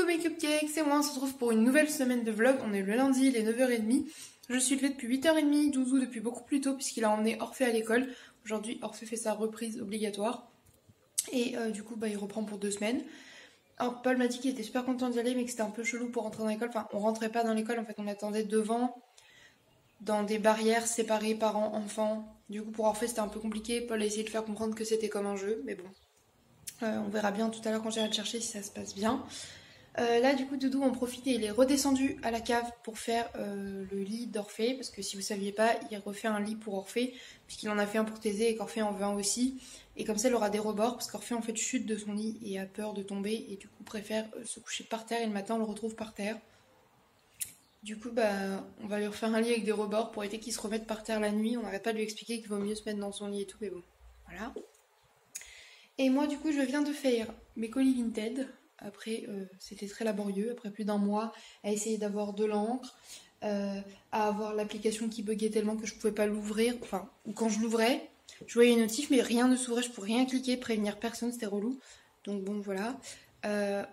mes cupcakes, c'est moi, on se retrouve pour une nouvelle semaine de vlog. On est le lundi, il est 9h30. Je suis levée depuis 8h30, Doudou depuis beaucoup plus tôt puisqu'il a emmené Orphée à l'école. Aujourd'hui, Orphée fait sa reprise obligatoire. Et du coup, il reprend pour 2 semaines. Alors, Paul m'a dit qu'il était super content d'y aller mais que c'était un peu chelou pour rentrer dans l'école. Enfin, on rentrait pas dans l'école, en fait, on attendait devant, dans des barrières séparées parents-enfants. Du coup, pour Orphée, c'était un peu compliqué. Paul a essayé de faire comprendre que c'était comme un jeu, mais bon. On verra bien tout à l'heure quand j'irai le chercher si ça se passe bien. Là du coup Doudou en profite et il est redescendu à la cave pour faire le lit d'Orphée, parce que si vous saviez pas, il refait un lit pour Orphée puisqu'il en a fait un pour Thésée et qu'Orphée en veut un aussi, et comme ça elle aura des rebords parce qu'Orphée en fait chute de son lit et a peur de tomber et du coup préfère se coucher par terre et le matin on le retrouve par terre. Du coup on va lui refaire un lit avec des rebords pour éviter qu'il se remette par terre la nuit. On n'arrête pas de lui expliquer qu'il vaut mieux se mettre dans son lit et tout, mais bon, voilà. Et moi du coup je viens de faire mes colis Vinted. Après c'était très laborieux, après plus d'un mois à essayer d'avoir de l'encre, à avoir l'application qui buguait tellement que je pouvais pas l'ouvrir, enfin, ou quand je l'ouvrais, je voyais une notif mais rien ne s'ouvrait, je pouvais rien cliquer, prévenir personne, c'était relou. Donc bon voilà.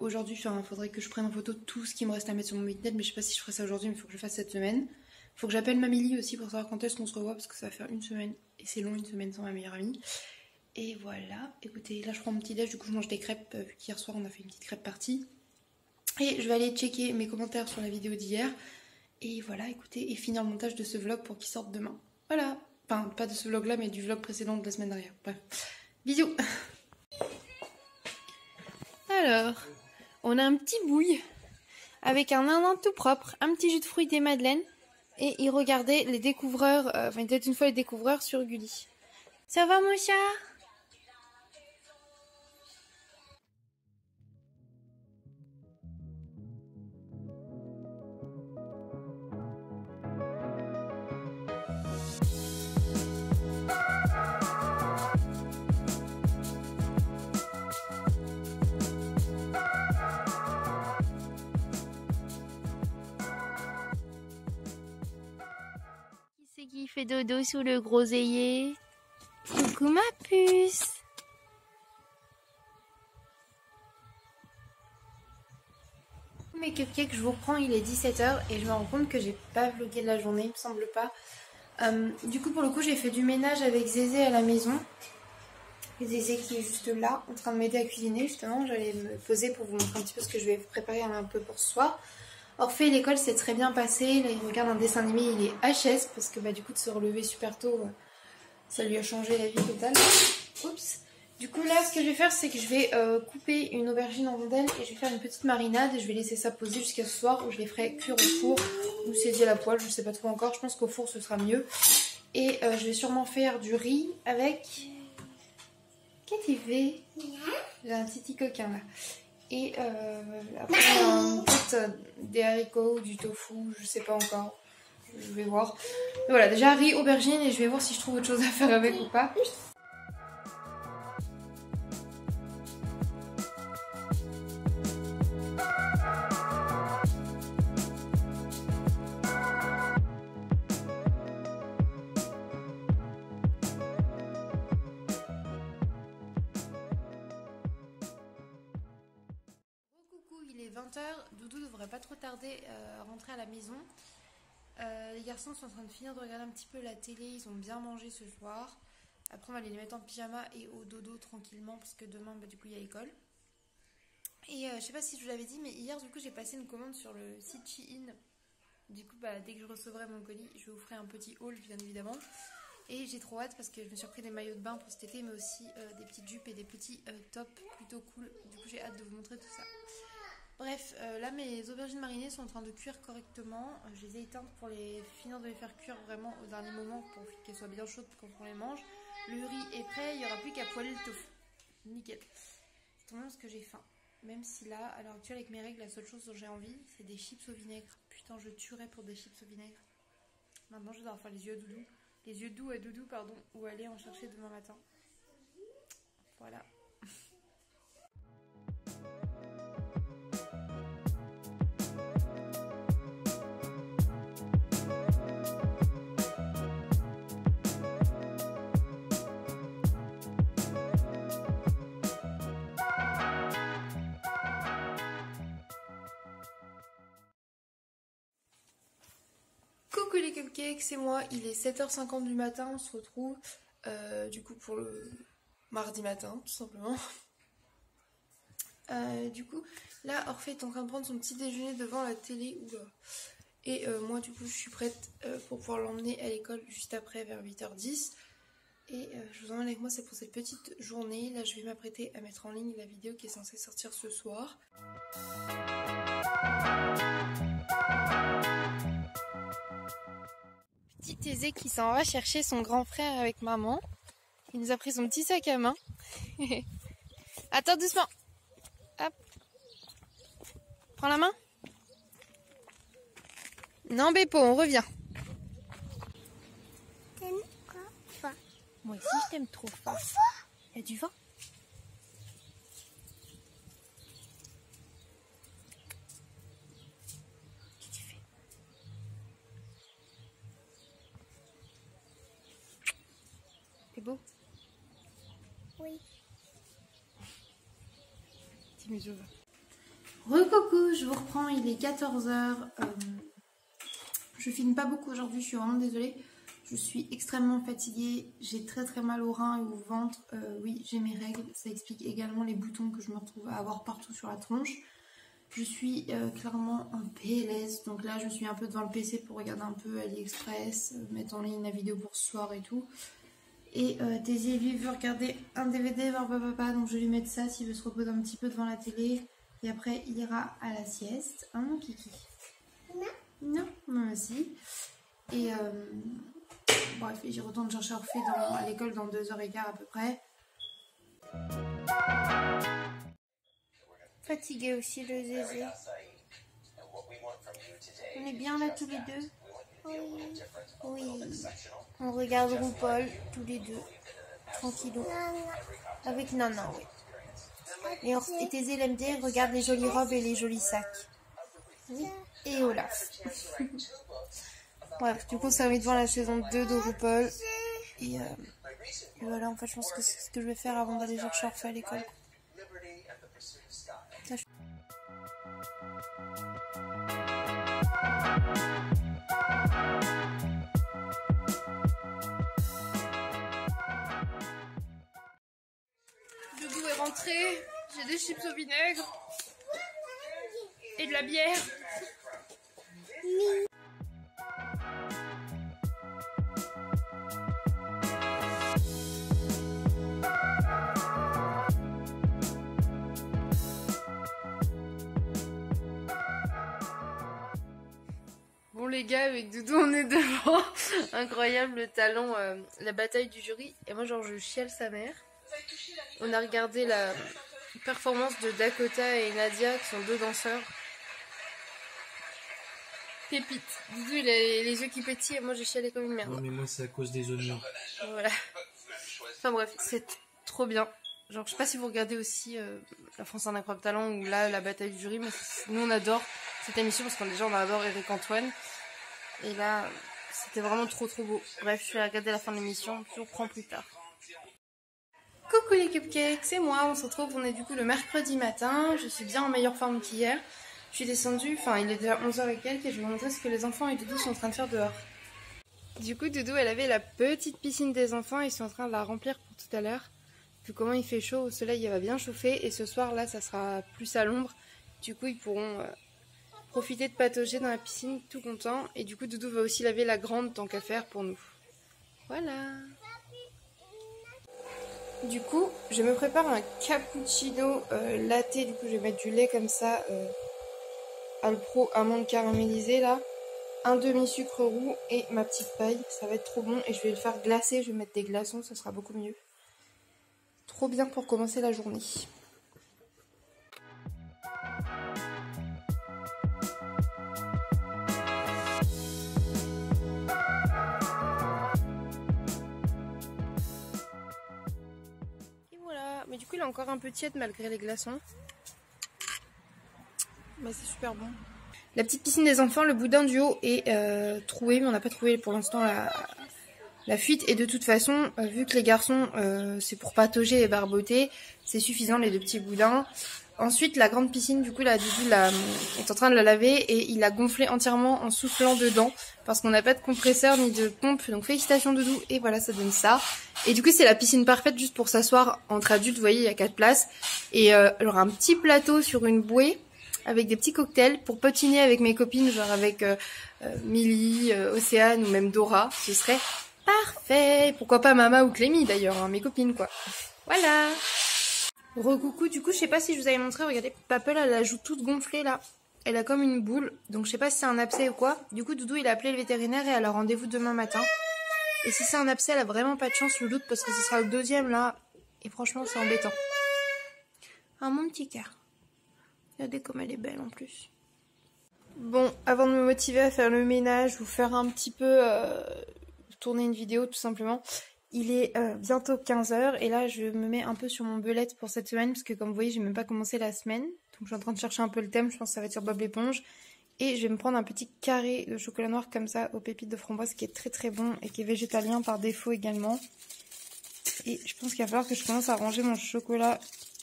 Aujourd'hui il faudrait que je prenne en photo tout ce qui me reste à mettre sur mon Vinted, mais je sais pas si je ferai ça aujourd'hui, mais il faut que je le fasse cette semaine. Faut que j'appelle Mamie aussi pour savoir quand est-ce qu'on se revoit, parce que ça va faire une semaine, et c'est long une semaine sans ma meilleure amie. Et voilà, écoutez, là je prends mon petit déj, du coup je mange des crêpes, vu qu'hier soir on a fait une petite crêpe partie. Et je vais aller checker mes commentaires sur la vidéo d'hier. Et voilà, écoutez, et finir le montage de ce vlog pour qu'il sorte demain. Voilà, enfin pas de ce vlog là, mais du vlog précédent de la semaine dernière. Bref, bisous. Alors, on a un petit bouille avec un nanan tout propre, un petit jus de fruits des madeleines. Et il regardait les découvreurs, il était une fois les découvreurs sur Gulli. Ça va mon chat ? Qui fait dodo sous le groseillier. Coucou ma puce. Mes cupcakes, je vous reprends, il est 17h et je me rends compte que j'ai pas vlogué de la journée, il me semble pas. Du coup pour le coup j'ai fait du ménage avec Zézé à la maison. Zézé qui est juste là, en train de m'aider à cuisiner justement. J'allais me poser pour vous montrer un petit peu ce que je vais préparer un peu pour ce soir. Orphée, l'école s'est très bien passée. Là, il regarde un dessin animé, il est HS parce que du coup de se relever super tôt, ça lui a changé la vie totale. Oups. Du coup là, ce que je vais faire, c'est que je vais couper une aubergine en rondelles et je vais faire une petite marinade et je vais laisser ça poser jusqu'à ce soir où je les ferai cuire au four ou saisir à la poêle, je sais pas trop encore. Je pense qu'au four ce sera mieux. Et je vais sûrement faire du riz avec... Qu'est-ce que tu fais ? J'ai un titi coquin là. Et après peut-être des haricots, du tofu, je sais pas encore, je vais voir. Mais voilà, déjà riz, aubergine et je vais voir si je trouve autre chose à faire avec ou pas. Il est 20h, Doudou devrait pas trop tarder à rentrer à la maison. Les garçons sont en train de finir de regarder un petit peu la télé, ils ont bien mangé ce soir. Après on va aller les mettre en pyjama et au dodo tranquillement parce que demain du coup il y a école. Et je sais pas si je vous l'avais dit, mais hier du coup j'ai passé une commande sur le site Shein. Du coup dès que je recevrai mon colis, je vous ferai un petit haul bien évidemment. Et j'ai trop hâte parce que je me suis repris des maillots de bain pour cet été, mais aussi des petites jupes et des petits tops plutôt cool. Du coup j'ai hâte de vous montrer tout ça. Bref, là mes aubergines marinées sont en train de cuire correctement. Je les ai éteintes pour les finir de les faire cuire vraiment au dernier moment pour qu'elles soient bien chaudes quand on les mange. Le riz est prêt, il n'y aura plus qu'à poêler le tofu. Nickel. C'est tout le monde parce que j'ai faim. Même si là, à l'heure actuelle avec mes règles, la seule chose dont j'ai envie, c'est des chips au vinaigre. Putain, je tuerais pour des chips au vinaigre. Maintenant, je dois faire les yeux à Doudou. Les yeux doux à Doudou, pardon. Ou aller en chercher demain matin. Voilà. Coucou les cupcakes, c'est moi, il est 7h50 du matin, on se retrouve du coup pour le mardi matin tout simplement. Du coup là Orphée est en train de prendre son petit déjeuner devant la télé. Oula. Et moi du coup je suis prête pour pouvoir l'emmener à l'école juste après vers 8h10. Et je vous emmène avec moi, c'est pour cette petite journée. Là je vais m'apprêter à mettre en ligne la vidéo qui est censée sortir ce soir. Petit Thésée qui s'en va chercher son grand frère avec maman. Il nous a pris son petit sac à main. Attends doucement. Hop. Prends la main. Non Beppo, on revient. T'aimes quoi fort? Moi aussi je t'aime trop fort. Il y a du vent. Qu'est-ce que tu fais? C'est beau? Oui. Petit museau. Re-coucou, je vous reprends, il est 14h. Je filme pas beaucoup aujourd'hui, je suis vraiment désolée. Je suis extrêmement fatiguée, j'ai très mal au rein et au ventre. Oui, j'ai mes règles, ça explique également les boutons que je me retrouve à avoir partout sur la tronche. Je suis clairement en PLS, donc là je suis un peu devant le PC pour regarder un peu AliExpress, mettre en ligne la vidéo pour ce soir et tout. Et Thésée lui veut regarder un DVD voir papa, donc je vais lui mettre ça s'il veut se reposer un petit peu devant la télé. Et après il ira à la sieste, hein mon kiki? Non, moi aussi. Et bref, j'y retourne chercher Orphée à l'école dans 2h15 à peu près. Fatigué aussi le Zézé. On est bien là tous les deux? Oui. On regarde RuPaul tous les deux. Tranquillou. Avec Nana, oui. Et Thésée l'aime bien, regarde les jolies robes et les jolis sacs. Oui. Et Olaf. Bref, du coup ça va être devant la saison 2 de RuPaul. Et voilà, en fait je pense que c'est ce que je vais faire avant d'aller chercher Orphée à l'école. Doudou est rentré, j'ai des chips au vinaigre et de la bière. Bon les gars, avec Doudou on est devant. Incroyable le talent, la bataille du jury. Et moi genre je chiale sa mère. On a regardé la performance de Dakota et Nadia qui sont deux danseurs. Pépite. Doudou il a les yeux qui pétillent et moi j'ai chialé comme une merde. Non mais moi c'est à cause des oignons. Voilà. Enfin bref, c'est trop bien. Genre je sais pas si vous regardez aussi La France a un incroyable talent ou là la bataille du jury, mais nous on adore cette émission parce qu'on déjà on adore Eric Antoine. Et là c'était vraiment trop beau. Bref, je vais regarder la fin de l'émission, je vous reprends plus tard. Coucou les cupcakes, c'est moi, on se retrouve, on est du coup le mercredi matin, je suis bien en meilleure forme qu'hier. Je suis descendue, enfin il est déjà 11h et quelques et je vais vous montrer ce que les enfants et Doudou sont en train de faire dehors. Du coup Doudou elle avait la petite piscine des enfants, ils sont en train de la remplir pour tout à l'heure. Vu comment il fait chaud, au soleil elle va bien chauffer et ce soir là ça sera plus à l'ombre. Du coup ils pourront profiter de patauger dans la piscine tout contents. Et du coup Doudou va aussi laver la grande tant qu'à faire pour nous. Voilà. Du coup je me prépare un cappuccino latte, du coup je vais mettre du lait comme ça, Alpro amande caramélisée là. Un demi-sucre roux et ma petite paille, ça va être trop bon et je vais le faire glacer, je vais mettre des glaçons, ça sera beaucoup mieux. Trop bien pour commencer la journée. Et voilà, mais du coup il est encore un peu tiède malgré les glaçons. Mais c'est super bon. La petite piscine des enfants, le boudin du haut est troué, mais on n'a pas trouvé pour l'instant la fuite. Et de toute façon, vu que les garçons, c'est pour patauger et barboter, c'est suffisant les deux petits boudins. Ensuite, la grande piscine, du coup, la Doudou est en train de la laver et il a gonflé entièrement en soufflant dedans parce qu'on n'a pas de compresseur ni de pompe. Donc félicitations Doudou, et voilà, ça donne ça. Et du coup, c'est la piscine parfaite juste pour s'asseoir entre adultes. Vous voyez, il y a 4 places et alors un petit plateau sur une bouée avec des petits cocktails pour potiner avec mes copines, genre avec Milly, Océane ou même Dora. Ce serait parfait. Pourquoi pas Mama ou Clémy d'ailleurs, hein, mes copines quoi. Voilà. Recoucou, du coup je sais pas si je vous avais montré, regardez, Papel elle a la joue toute gonflée là. Elle a comme une boule, donc je sais pas si c'est un abcès ou quoi. Du coup Doudou il a appelé le vétérinaire et elle a rendez-vous demain matin. Et si c'est un abcès, elle a vraiment pas de chance, je doute, parce que ce sera le 2e là. Et franchement c'est embêtant. Ah mon petit cœur. Regardez comme elle est belle en plus. Bon, avant de me motiver à faire le ménage, vous faire un petit peu tourner une vidéo tout simplement. Il est bientôt 15h et là je me mets un peu sur mon belette pour cette semaine parce que comme vous voyez j'ai même pas commencé la semaine. Donc je suis en train de chercher un peu le thème, je pense que ça va être sur Bob l'éponge. Et je vais me prendre un petit carré de chocolat noir comme ça aux pépites de framboise qui est très très bon et qui est végétalien par défaut également. Et je pense qu'il va falloir que je commence à ranger mon chocolat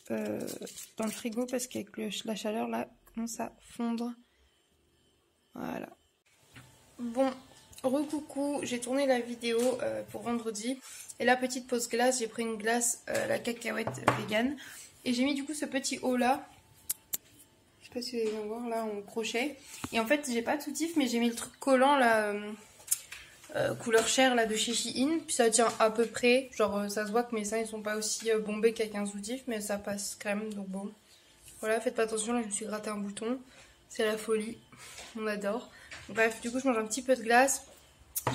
dans le frigo parce qu'avec la chaleur là, il commence à fondre. Voilà. Bon. Recoucou, j'ai tourné la vidéo pour vendredi et la petite pause glace, j'ai pris une glace la cacahuète vegan et j'ai mis du coup ce petit haut là, je sais pas si vous allez voir là en crochet, et en fait j'ai pas de soutif mais j'ai mis le truc collant là couleur chair là de chez Shein, puis ça tient à peu près, genre ça se voit que mes seins ils sont pas aussi bombés qu'avec un soutif mais ça passe quand même, donc bon voilà, faites pas attention, là je me suis gratté un bouton, c'est la folie, on adore. Bref, du coup je mange un petit peu de glace.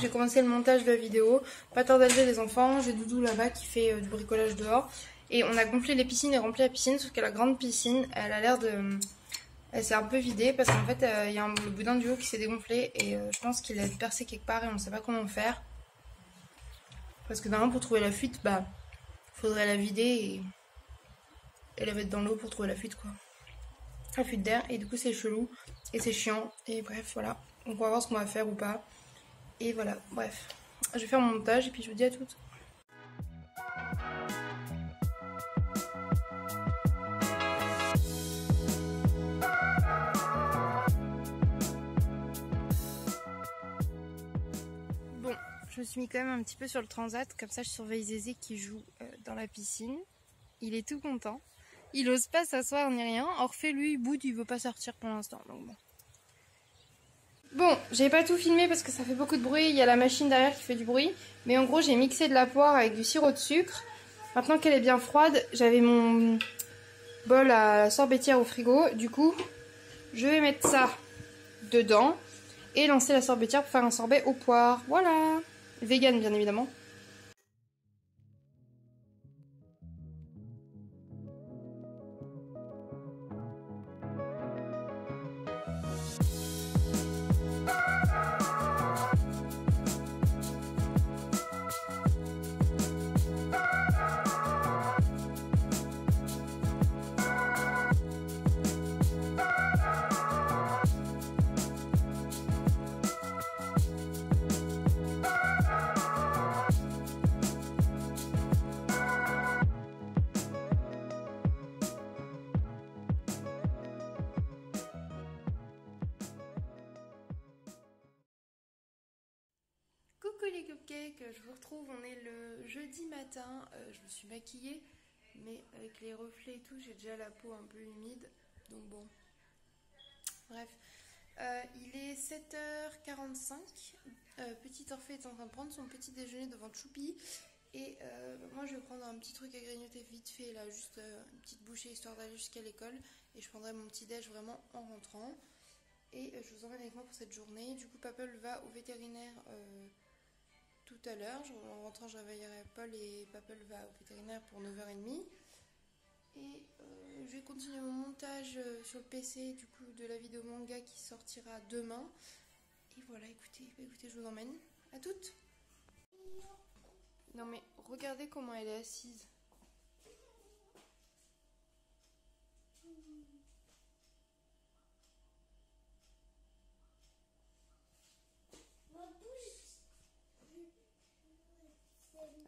J'ai commencé le montage de la vidéo, pas tarder les enfants, j'ai Doudou là-bas qui fait du bricolage dehors. Et on a gonflé les piscines et rempli la piscine, sauf que la grande piscine, elle a l'air de... Elle s'est un peu vidée parce qu'en fait, il y a le boudin du haut qui s'est dégonflé et je pense qu'il a percé quelque part et on ne sait pas comment faire. Parce que normalement pour trouver la fuite, bah, faudrait la vider et la mettre dans l'eau pour trouver la fuite quoi. La fuite d'air, et du coup c'est chelou et c'est chiant et bref voilà. Donc on va voir ce qu'on va faire ou pas. Et voilà, bref, je vais faire mon montage et puis je vous dis à toutes. Bon, je me suis mis quand même un petit peu sur le transat, comme ça je surveille Zézé qui joue dans la piscine. Il est tout content. Il ose pas s'asseoir ni rien. Orphée lui il boude, il veut pas sortir pour l'instant. Donc bon. Bon, j'ai pas tout filmé parce que ça fait beaucoup de bruit, il y a la machine derrière qui fait du bruit. Mais en gros j'ai mixé de la poire avec du sirop de sucre. Maintenant qu'elle est bien froide, j'avais mon bol à sorbetière au frigo. Du coup, je vais mettre ça dedans et lancer la sorbetière pour faire un sorbet aux poires. Voilà, vegan bien évidemment. Coucou les cupcakes, je vous retrouve, on est le jeudi matin, je me suis maquillée, mais avec les reflets et tout, j'ai déjà la peau un peu humide, donc bon, bref. Il est 7h45, petit Orphée est en train de prendre son petit déjeuner devant Choupi, et moi je vais prendre un petit truc à grignoter vite fait, là, juste une petite bouchée histoire d'aller jusqu'à l'école, et je prendrai mon petit déj vraiment en rentrant, et je vous emmène avec moi pour cette journée. Du coup Papel va au vétérinaire tout à l'heure, en rentrant je réveillerai Paul et Papel va au vétérinaire pour 9h30. Et je vais continuer mon montage sur le PC du coup de la vidéo manga qui sortira demain. Et voilà, écoutez, je vous emmène. À toutes. Non mais regardez comment elle est assise.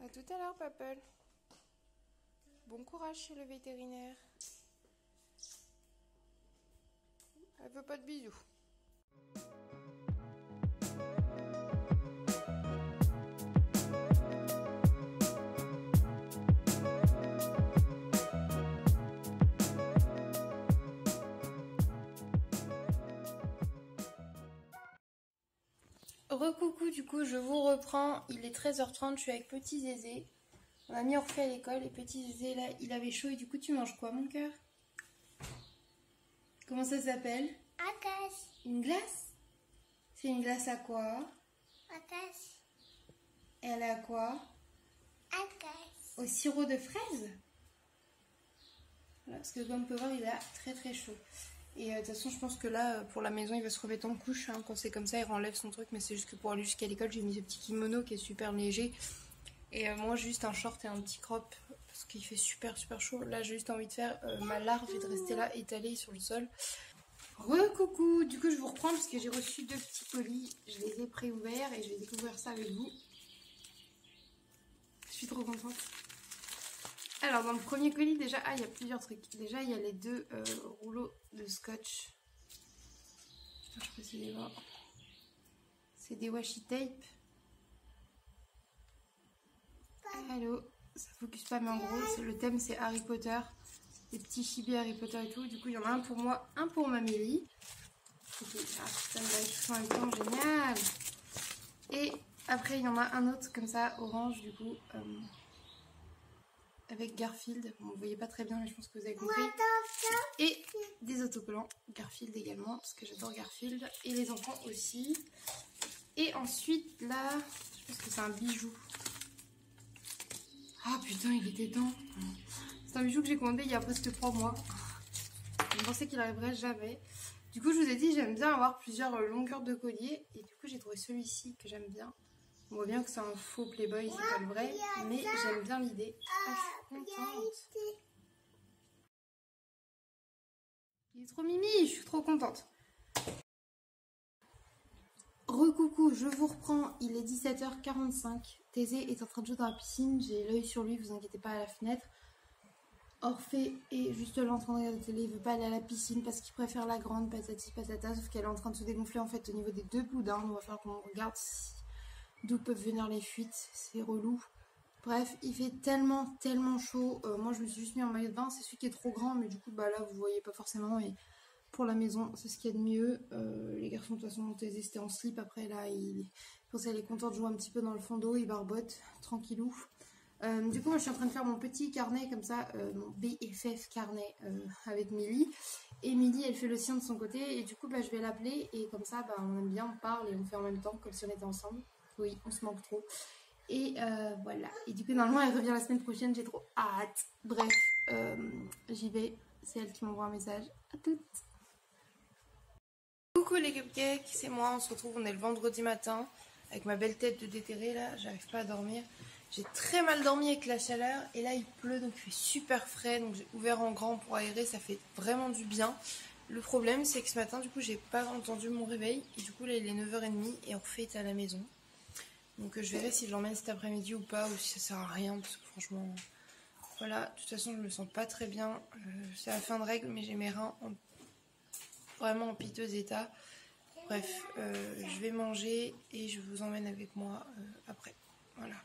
À tout à l'heure, Papel. Bon courage chez le vétérinaire. Elle veut pas de bisous. Recoucou, du coup je vous reprends, il est 13h30, je suis avec Petit Zézé. On a mis Orphée à l'école et Petit Zézé là il avait chaud et du coup tu manges quoi mon cœur? Comment ça s'appelle? Akash. Une glace? C'est une glace à quoi? Akash. Elle est à quoi? Akash. Au sirop de fraise? Voilà, parce que comme on peut voir il a très chaud. Et de toute façon, je pense que là, pour la maison, il va se remettre en couche. Hein. Quand c'est comme ça, il enlève son truc. Mais c'est juste que pour aller jusqu'à l'école, j'ai mis ce petit kimono qui est super léger. Et moi, juste un short et un petit crop. Parce qu'il fait super chaud. Là, j'ai juste envie de faire ma larve et de rester là étalée sur le sol. Recoucou. Du coup, je vous reprends parce que j'ai reçu 2 petits colis. Je les ai pré-ouverts et je vais découvrir ça avec vous. Je suis trop contente. Alors dans le premier colis déjà, il y a plusieurs trucs. Déjà il y a les 2 rouleaux de scotch. Je sais pas si les voir. C'est des washi tape. Allô, ça focus pas mais en gros le thème c'est Harry Potter. Des petits chibis Harry Potter et tout. Du coup il y en a un pour moi, un pour Mamélie. Ça me va être en même temps, génial. Et après il y en a un autre comme ça, orange du coup. Avec Garfield, bon, vous voyez pas très bien mais je pense que vous avez compris. Et des autocollants Garfield également parce que j'adore Garfield et les enfants aussi. Et ensuite là, je pense que c'est un bijou. Ah putain il était temps. C'est un bijou que j'ai commandé il y a presque 3 mois. Je pensais qu'il arriverait jamais. Du coup je vous ai dit j'aime bien avoir plusieurs longueurs de collier et du coup j'ai trouvé celui-ci que j'aime bien. On voit bien que c'est un faux Playboy, c'est pas le vrai, mais j'aime bien l'idée. Ah, je suis contente. Il est trop mimi, je suis trop contente. Recoucou, je vous reprends, il est 17h45. Thésée est en train de jouer dans la piscine, j'ai l'œil sur lui, vous inquiétez pas à la fenêtre. Orphée est juste là en train de regarder la télé, il veut pas aller à la piscine parce qu'il préfère la grande patati patata, sauf qu'elle est en train de se dégonfler en fait au niveau des 2 boudins. On va falloir qu'on regarde d'où peuvent venir les fuites, c'est relou. Bref, il fait tellement chaud. Moi je me suis juste mis en maillot de bain, c'est celui qui est trop grand, mais du coup bah là vous voyez pas forcément. Et pour la maison, c'est ce qu'il y a de mieux. Les garçons de toute façon, Thésée c'était en slip. Après là, je pense qu'elle est contente de jouer un petit peu dans le fond d'eau, il barbote, tranquillou. Du coup moi je suis en train de faire mon petit carnet comme ça, mon BFF carnet avec Milly. Et Milly elle fait le sien de son côté et du coup bah, je vais l'appeler et comme ça bah, on aime bien, on parle et on fait en même temps comme si on était ensemble. Oui, on se manque trop. Et voilà. Et du coup, normalement, elle revient la semaine prochaine. J'ai trop hâte. Bref, j'y vais. C'est elle qui m'envoie un message. À toutes. Coucou les cupcakes, c'est moi. On se retrouve. On est le vendredi matin. Avec ma belle tête de déterré là. J'arrive pas à dormir. J'ai très mal dormi avec la chaleur. Et là, il pleut. Donc, il fait super frais. Donc, j'ai ouvert en grand pour aérer. Ça fait vraiment du bien. Le problème, c'est que ce matin, du coup, j'ai pas entendu mon réveil. Et du coup, là, il est 9h30. Et Orphée est à la maison. Donc je verrai si je l'emmène cet après-midi ou pas, ou si ça sert à rien, parce que franchement, voilà, de toute façon je me sens pas très bien, c'est la fin de règle, mais j'ai mes reins vraiment en piteux état. Bref, je vais manger et je vous emmène avec moi après, voilà.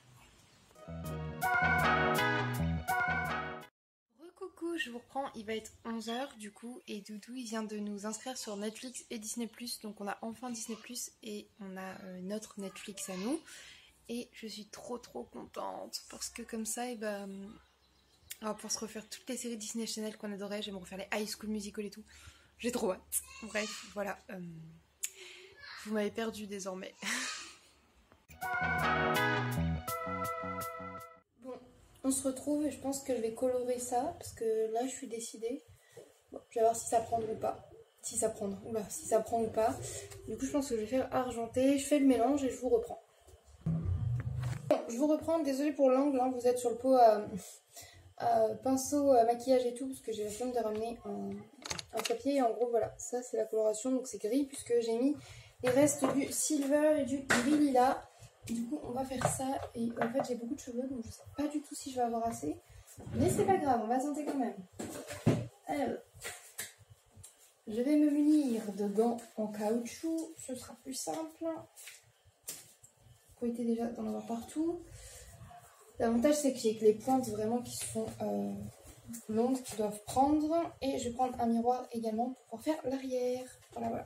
Coucou, je vous reprends, il va être 11h du coup et Doudou il vient de nous inscrire sur Netflix et Disney+, donc on a enfin Disney+, et on a notre Netflix à nous et je suis trop contente parce que comme ça et ben, on va pouvoir se refaire toutes les séries Disney Channel qu'on adorait, j'aime refaire les High School Musical et tout, j'ai trop hâte. Bref, voilà, vous m'avez perdu désormais. Bon, on se retrouve et je pense que je vais colorer ça parce que là je suis décidée. Bon, je vais voir si ça prendra ou pas. Si ça prend, oula, si ça prend ou pas. Du coup je pense que je vais faire argenté. Je fais le mélange et je vous reprends. Bon, je vous reprends, désolée pour l'angle, hein. Vous êtes sur le pot à pinceau, à maquillage et tout parce que j'ai la flemme de ramener un papier. Et en gros voilà, ça c'est la coloration, donc c'est gris puisque j'ai mis les restes du silver et du gris lilas. Du coup on va faire ça et en fait j'ai beaucoup de cheveux donc je sais pas du tout si je vais avoir assez. Mais c'est pas grave, on va tenter quand même. Alors, Je vais me munir de gants en caoutchouc, ce sera plus simple. Pour éviter déjà d'en avoir partout. L'avantage c'est que j'ai que les pointes vraiment qui sont longues, qui doivent prendre. Et je vais prendre un miroir également pour pouvoir faire l'arrière. Voilà, voilà.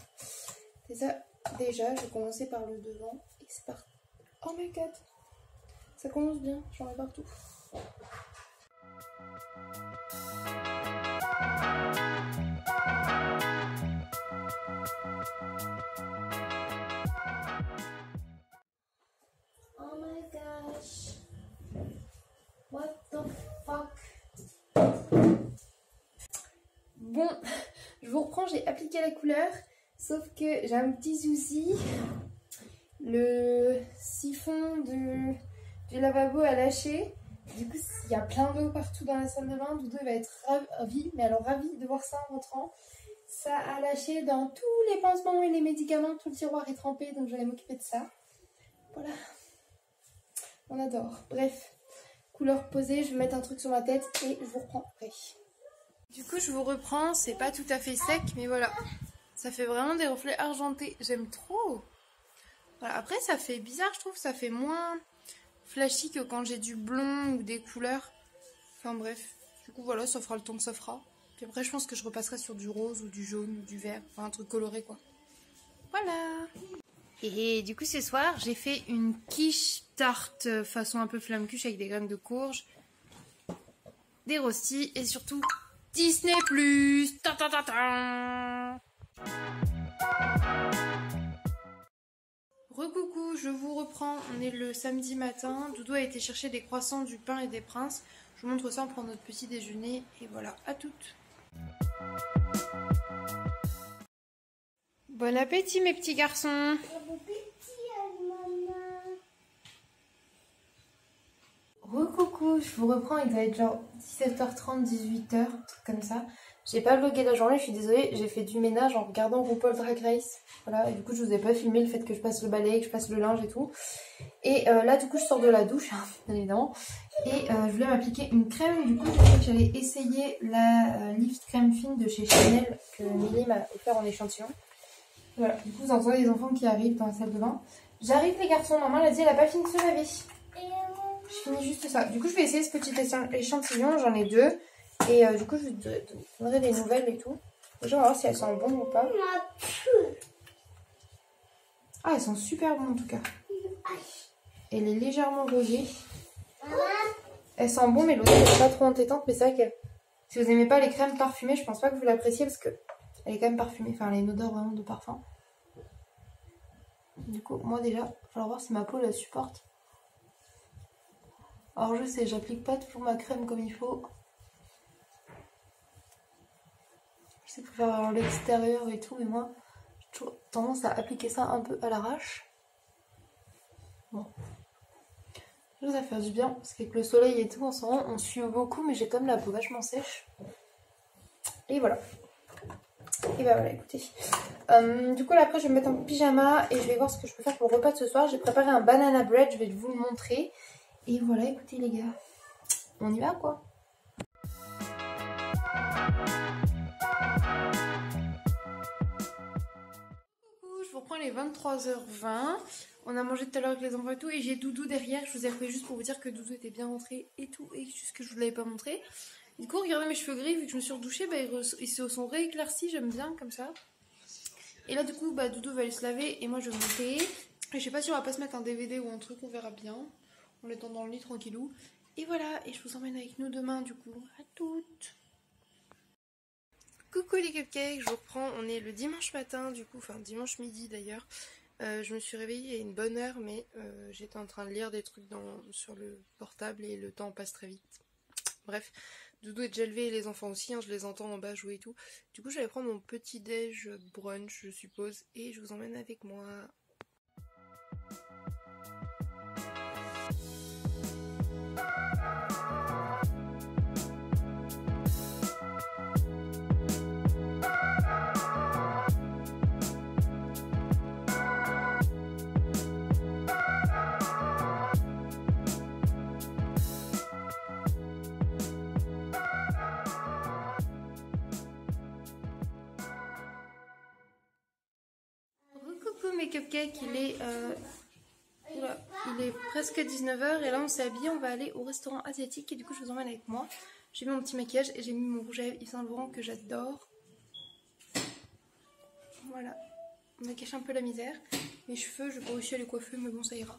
C'est ça déjà, je vais commencer par le devant. Et c'est parti. Oh my god! Ça commence bien, j'en ai partout. Oh my gosh! What the fuck? Bon, je vous reprends, j'ai appliqué la couleur, sauf que j'ai un petit souci. Le siphon du lavabo a lâché. Du coup, il y a plein d'eau partout dans la salle de bain. Doudou va être ravi, mais alors ravi de voir ça en rentrant. Ça a lâché dans tous les pansements et les médicaments. Tout le tiroir est trempé, donc je vais m'occuper de ça. Voilà. On adore. Bref, couleur posée, je vais mettre un truc sur ma tête et je vous reprends après. Du coup, je vous reprends. C'est pas tout à fait sec, mais voilà. Ça fait vraiment des reflets argentés. J'aime trop. Voilà. Après, ça fait bizarre, je trouve. Ça fait moins flashy que quand j'ai du blond ou des couleurs. Enfin bref. Du coup, voilà, ça fera le temps que ça fera. Puis après, je pense que je repasserai sur du rose ou du jaune ou du vert. Enfin, un truc coloré, quoi. Voilà. Et du coup, ce soir, j'ai fait une quiche tarte façon un peu flamme-cuche avec des graines de courge, des rostis et surtout Disney+. Ta ta ta ta. Recoucou, je vous reprends. On est le samedi matin. Doudou a été chercher des croissants, du pain et des princes. Je vous montre ça, on prend notre petit déjeuner. Et voilà, à toutes. Bon appétit, mes petits garçons. Bon appétit, maman. Recoucou, je vous reprends, il doit être genre 17h30, 18h, un truc comme ça. J'ai pas vlogué la journée, je suis désolée, j'ai fait du ménage en regardant RuPaul Drag Race. Voilà, et du coup je vous ai pas filmé le fait que je passe le balai, que je passe le linge et tout. Et là du coup je sors de la douche, bien évidemment. Et je voulais m'appliquer une crème, du coup j'ai dit que j'allais essayer la Lift Crème Fine de chez Chanel que Milly m'a offert en échantillon. Voilà, du coup vous entendez les enfants qui arrivent dans la salle de bain. J'arrive les garçons, maman elle a dit elle a pas fini de se laver. Je finis juste ça. Du coup, je vais essayer ce petit échantillon. J'en ai deux. Et du coup, je vous donnerai des nouvelles et tout. Déjà, on va voir si elles sont bonnes ou pas. Ah, elles sont super bonnes en tout cas. Elle est légèrement rosée. Elles sentent bon, mais l'odeur n'est pas trop entêtante. Mais c'est vrai que si vous n'aimez pas les crèmes parfumées, je pense pas que vous l'appréciez parce que elle est quand même parfumée. Enfin, elle a une odeur vraiment de parfum. Du coup, moi déjà, il va falloir voir si ma peau la supporte. Alors je sais, j'applique pas toujours ma crème comme il faut. Je sais qu'il faut faire l'extérieur et tout, mais moi, j'ai toujours tendance à appliquer ça un peu à l'arrache. Bon. Ça va faire du bien, parce qu'avec le soleil et tout, en ce moment, on sue beaucoup, mais j'ai quand même la peau vachement sèche. Et voilà. Et bah voilà, écoutez. Du coup, là, après, je vais me mettre en pyjama et je vais voir ce que je peux faire pour le repas de ce soir. J'ai préparé un banana bread, je vais vous le montrer. Et voilà, écoutez les gars, on y va quoi. Je vous reprends les 23h20. On a mangé tout à l'heure avec les enfants et tout. Et j'ai Doudou derrière. Je vous ai refait juste pour vous dire que Doudou était bien rentré et tout. Et juste que je vous l'avais pas montré. Du coup, regardez mes cheveux gris. Vu que je me suis redouchée, bah, ils se sont rééclaircis. J'aime bien comme ça. Et là, du coup, bah, Doudou va aller se laver. Et moi, je vais monter. Et je sais pas si on va pas se mettre un DVD ou un truc. On verra bien. En étant dans le lit tranquillou. Et voilà, et je vous emmène avec nous demain du coup. À toutes. Coucou les cupcakes, je vous reprends. On est le dimanche matin du coup, enfin dimanche midi d'ailleurs. Je me suis réveillée à une bonne heure, mais j'étais en train de lire des trucs sur le portable et le temps passe très vite. Bref, Doudou est déjà levé et les enfants aussi, hein, je les entends en bas jouer et tout. Du coup, je vais prendre mon petit déj brunch, je suppose, et je vous emmène avec moi. mes cupcakes, il est presque 19h et là on s'est habillé, on va aller au restaurant asiatique et du coup je vous emmène avec moi. J'ai mis mon petit maquillage et j'ai mis mon rouge à lèvres Yves Saint Laurent que j'adore. Voilà, on a caché un peu la misère. Mes cheveux, je vais pas réussir à les coiffer mais bon ça ira.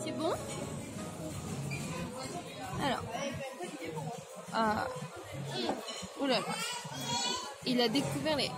C'est bon? Alors. Ah. Ouh là là. Il a découvert les...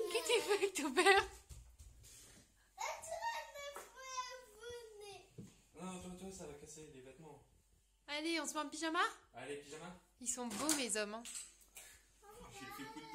Qu'est-ce que tu fais avec ton père? Non, toi, ça va casser les vêtements. Allez, on se met en pyjama? Allez, pyjama. Ils sont beaux mes hommes. Hein. J'ai fait le coup de